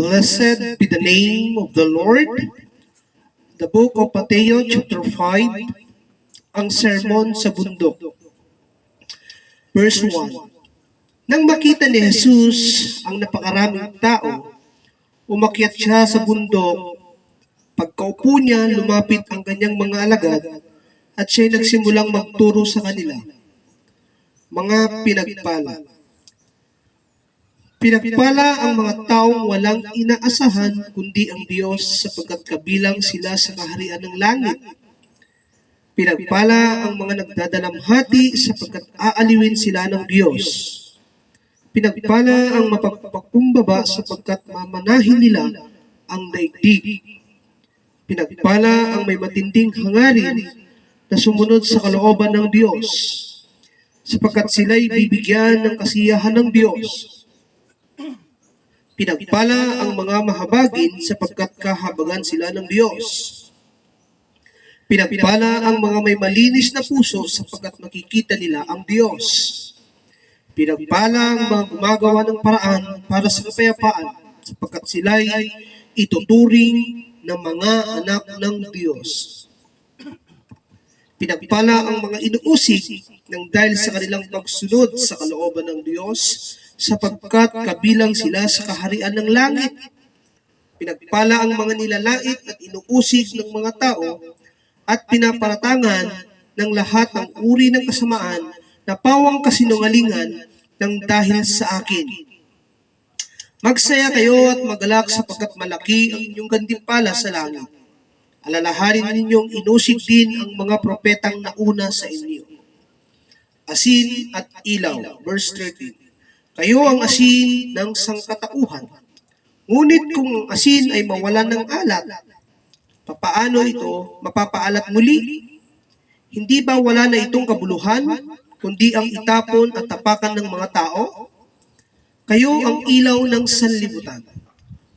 Blessed be the name of the Lord. The book of Mateo chapter 5, ang sermon sa bundok. Verse 1. Nang makita ni Jesus ang napakaraming tao, umakyat siya sa bundok. Pagkaupo niya, lumapit ang kanyang mga alagad at siya'y nagsimulang magturo sa kanila. Mga pinagpala. Pinagpala ang mga taong walang inaasahan kundi ang Diyos sapagkat kabilang sila sa kaharian ng langit. Pinagpala ang mga nagdadalamhati sapagkat aaliwin sila ng Diyos. Pinagpala ang mapagpakumbaba sapagkat mamanahin nila ang daigdig. Pinagpala ang may matinding hangarin na sumunod sa kalooban ng Diyos sapagkat sila'y bibigyan ng kasiyahan ng Diyos. Pinagpala ang mga mahabagin sapagkat kahabagan sila ng Diyos. Pinagpala ang mga may malinis na puso sapagkat makikita nila ang Diyos. Pinagpala ang mga gumagawa ng paraan para sa kapayapaan sapagkat sila'y ituturing ng mga anak ng Diyos. Pinagpala ang mga inuusig ng dahil sa kanilang pagsunod sa kalooban ng Diyos sapagkat kabilang sila sa kaharian ng langit. Pinagpala ang mga nilalait at inuusig ng mga tao at pinaparatangan ng lahat ng uri ng kasamaan na pawang kasinungalingan ng dahil sa akin. Magsaya kayo at magalak sapagkat malaki ang inyong gantimpala sa langit. Alalahanin ninyong inusig din ang mga propetang nauna sa inyo. Asin at ilaw. Verse 13. Kayo ang asin ng sangkatauhan. Ngunit kung ang asin ay mawalan ng alat, papaano ito mapapaalat muli? Hindi ba wala na itong kabuluhan, kundi ang itapon at tapakan ng mga tao? Kayo ang ilaw ng sanlibutan.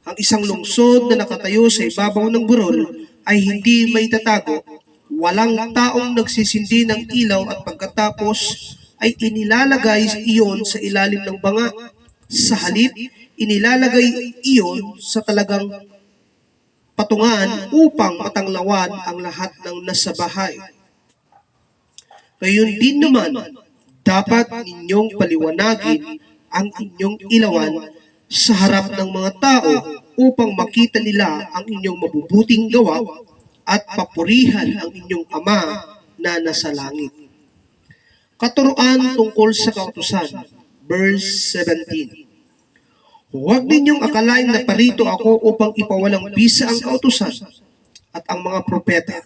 Ang isang lungsod na nakatayo sa ibabaw ng burol ay hindi may tatago. Walang taong nagsisindi ng ilaw at pagkatapos ay inilalagay iyon sa ilalim ng banga. Sa halip, inilalagay iyon sa talagang patungan upang matanglawan ang lahat ng nasa bahay. Gayon din naman, dapat ninyong paliwanagin ang inyong ilawan sa harap ng mga tao upang makita nila ang inyong mabubuting gawa at papurihan ang inyong Ama na nasa langit. Katuruan tungkol sa kautusan, verse 17. Huwag ninyong akalain na parito ako upang ipawalang bisa ang kautusan at ang mga propeta.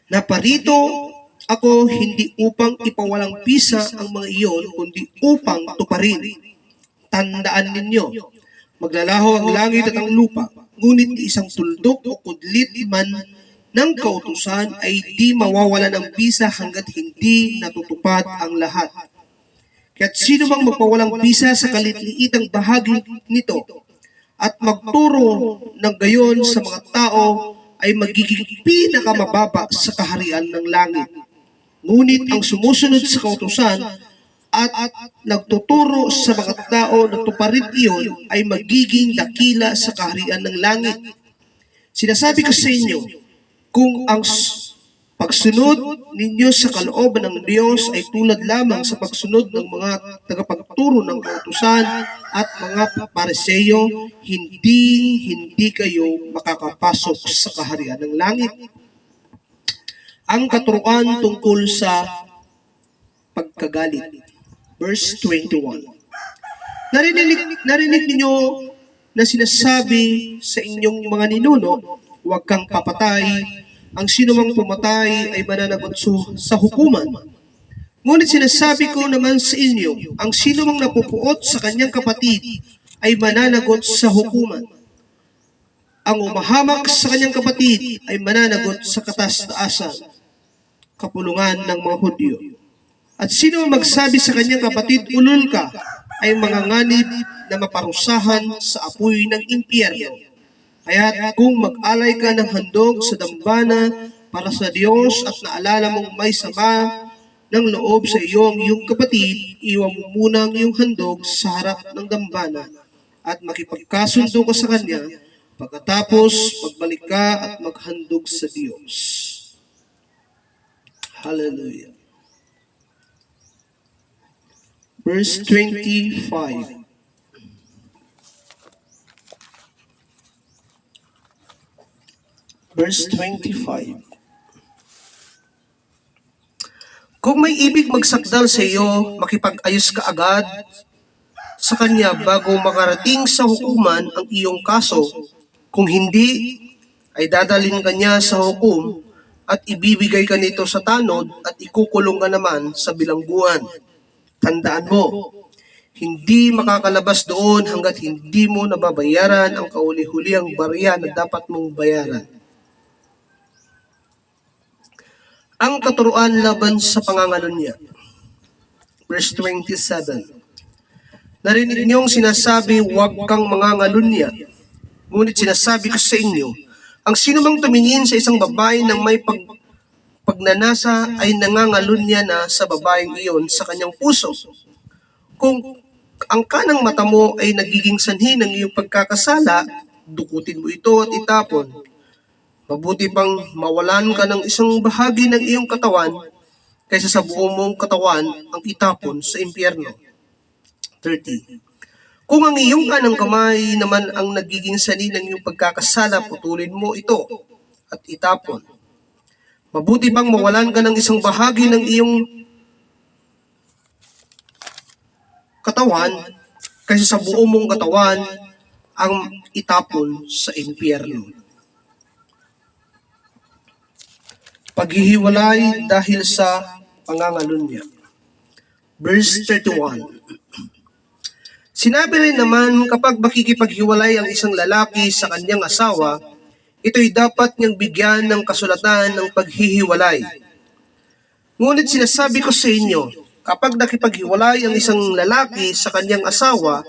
Naparito ako hindi upang ipawalang bisa ang mga iyon, kundi upang tuparin. Tandaan ninyo, maglalaho ang langit at ang lupa, ngunit isang tuldok o kudlit man ng kautusan ay di mawawala ng bisa hanggat hindi natutupad ang lahat. Kaya't sino mang magpawalang bisa sa kaliliitang bahagi nito at magturo ng gayon sa mga tao ay magiging pinakamababa sa kaharian ng langit. Ngunit ang sumusunod sa kautusan at nagtuturo sa mga tao na tuparin iyon ay magiging dakila sa kaharian ng langit. Sinasabi ko sa inyo, kung ang pagsunod ninyo sa kalooban ng Diyos ay tulad lamang sa pagsunod ng mga tagapagturo ng kautusan at mga Pariseo, hindi kayo makakapasok sa kaharian ng langit. Ang katuruan tungkol sa pagkagalit. Verse 21. Narinig ninyo na sinasabi sa inyong mga ninuno, huwag kang papatay, ang sino mang pumatay ay mananagot sa hukuman. Ngunit sinasabi ko naman sa inyo, ang sino mang napupuot sa kanyang kapatid ay mananagot sa hukuman. Ang umahamak sa kanyang kapatid ay mananagot sa katas-taasan, kapulungan ng mga Hudyo. At sino mang magsabi sa kanyang kapatid, ulol ka, ay manganganib na maparusahan sa apoy ng impyerno. Kaya kung mag-alay ka ng handog sa dambana para sa Diyos at naalala mong may sama ng loob sa iyong kapatid, iwan mo muna ang iyong handog sa harap ng dambana at makipagkasundo ka sa Kanya, pagkatapos magbalik ka at maghandog sa Diyos. Hallelujah. Verse 25. Verse 25. Kung may ibig magsakdal sa iyo, makipag-ayos ka agad sa kanya bago makarating sa hukuman ang iyong kaso. Kung hindi, ay dadalhin ka niya sa hukom at ibibigay ka nito sa tanod at ikukulong ka naman sa bilangguan. Tandaan mo, hindi makakalabas doon hanggat hindi mo nababayaran ang kauli-hulihang barya na dapat mong bayaran. Ang katuruan laban sa pangangalunya. Verse 27. Narinig niyong sinasabi, huwag kang mangangalunya. Ngunit sinasabi ko sa inyo, ang sino mang tumingin sa isang babae ng may pagnanasa ay nangangalunya na sa babaeng iyon sa kanyang puso. Kung ang kanang mata mo ay nagiging sanhi ng iyong pagkakasala, dukutin mo ito at itapon. Mabuti pang mawalan ka ng isang bahagi ng iyong katawan kaysa sa buong mong katawan ang itapon sa impyerno. 30. Kung ang iyong kanang kamay naman ang nagiging sanhi ng iyong pagkakasala, putulin mo ito at itapon. Mabuti pang mawalan ka ng isang bahagi ng iyong katawan kaysa sa buong mong katawan ang itapon sa impyerno. Paghihiwalay dahil sa pangangalunya. Verse 31. Sinabi rin naman, kapag makikipaghiwalay ang isang lalaki sa kanyang asawa, ito'y dapat niyang bigyan ng kasulatan ng paghihiwalay. Ngunit sinasabi ko sa inyo, kapag nakipaghiwalay ang isang lalaki sa kanyang asawa,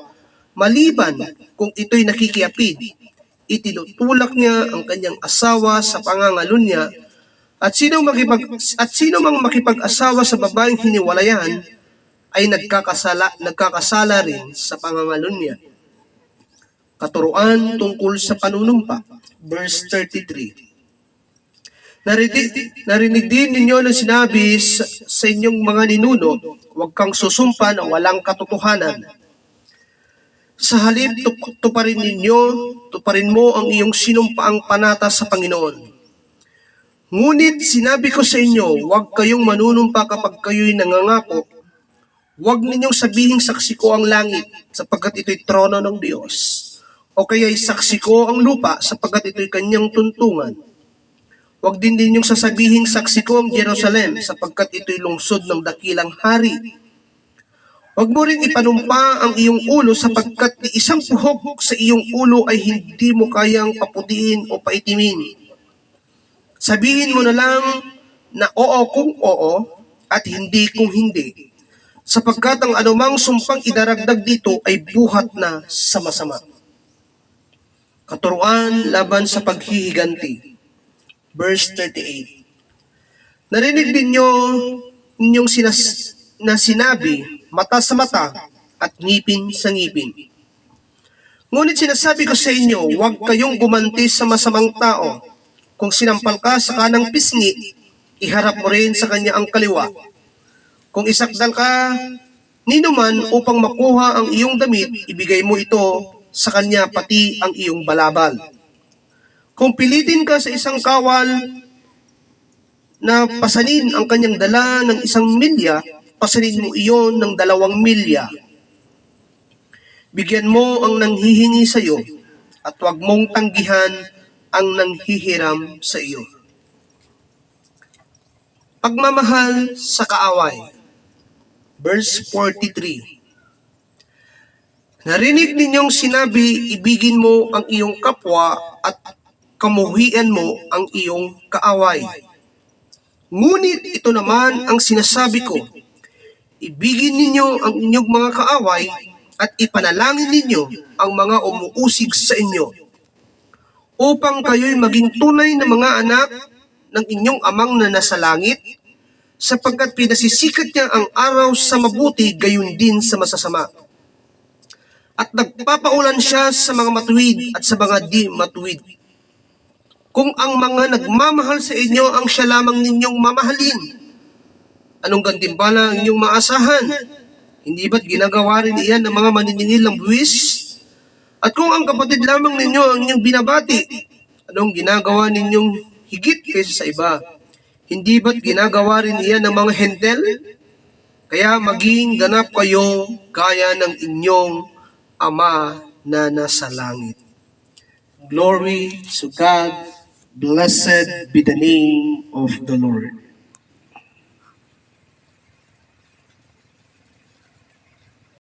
maliban kung ito'y nakikiapid, itinutulak niya ang kanyang asawa sa pangangalunya. At sino mang makipag-asawa sa babaeng hiniwalayan ay nagkakasala rin sa pangangalunya. Katuruan tungkol sa panunumpa. Verse 33. Narinig din ninyo na sinabi sa inyong mga ninuno, huwag kang susumpa na walang katotohanan. Sa halip, tuparin mo ang iyong sinumpaang panata sa Panginoon. Ngunit sinabi ko sa inyo, huwag kayong manunumpa kapag kayo'y nangangako. Huwag ninyong sabihing saksi ko ang langit, sapagkat ito'y trono ng Diyos. O kaya'y saksi ko ang lupa, sapagkat ito'y kanyang tuntungan. Huwag din ninyong sasabihin saksi ko ang Jerusalem, sapagkat ito'y lungsod ng dakilang hari. Huwag mo rin ipanumpa ang iyong ulo, sapagkat ni isang puhok sa iyong ulo ay hindi mo kayang paputiin o paitimin. Sabihin mo na lang na oo kung oo at hindi kung hindi, sapagkat ang anumang sumpang idaragdag dito ay buhat na sa masama. Katuruan laban sa paghihiganti. Verse 38. Narinig din ninyong sinabi, mata sa mata at ngipin sa ngipin. Ngunit sinasabi ko sa inyo, huwag kayong gumanti sa masamang tao. Kung sinampal ka sa kanang pisngi, iharap mo rin sa kanya ang kaliwa. Kung isakdal ka ninuman upang makuha ang iyong damit, ibigay mo ito sa kanya pati ang iyong balabal. Kung pilitin ka sa isang kawal na pasanin ang kanyang dala ng 1 milya, pasanin mo iyon ng 2 milya. Bigyan mo ang nanghihingi sa iyo at huwag mong tanggihan ang nanghihiram sa iyo. Pagmamahal sa kaaway. Verse 43. Narinig ninyong sinabi, ibigin mo ang iyong kapwa at kamuhian mo ang iyong kaaway. Ngunit ito naman ang sinasabi ko, ibigin ninyo ang inyong mga kaaway at ipanalangin ninyo ang mga umuusig sa inyo, upang kayo'y maging tunay na mga anak ng inyong amang na nasa langit, sapagkat pinasisikat niya ang araw sa mabuti gayon din sa masasama, at nagpapaulan siya sa mga matuwid at sa mga di matuwid. Kung ang mga nagmamahal sa inyo ang siya lamang ninyong mamahalin, anong gantimpala ang inyong maasahan? Hindi ba't ginagawa rin iyan ng mga maniningil ng buwis? At kung ang kapatid lamang ninyo ang inyong binabati, anong ginagawa ninyong higit kaysa sa iba? Hindi ba't ginagawa rin iyan ng mga hentel? Kaya maging ganap kayo gaya ng inyong Ama na nasa langit. Glory to God. Blessed be the name of the Lord.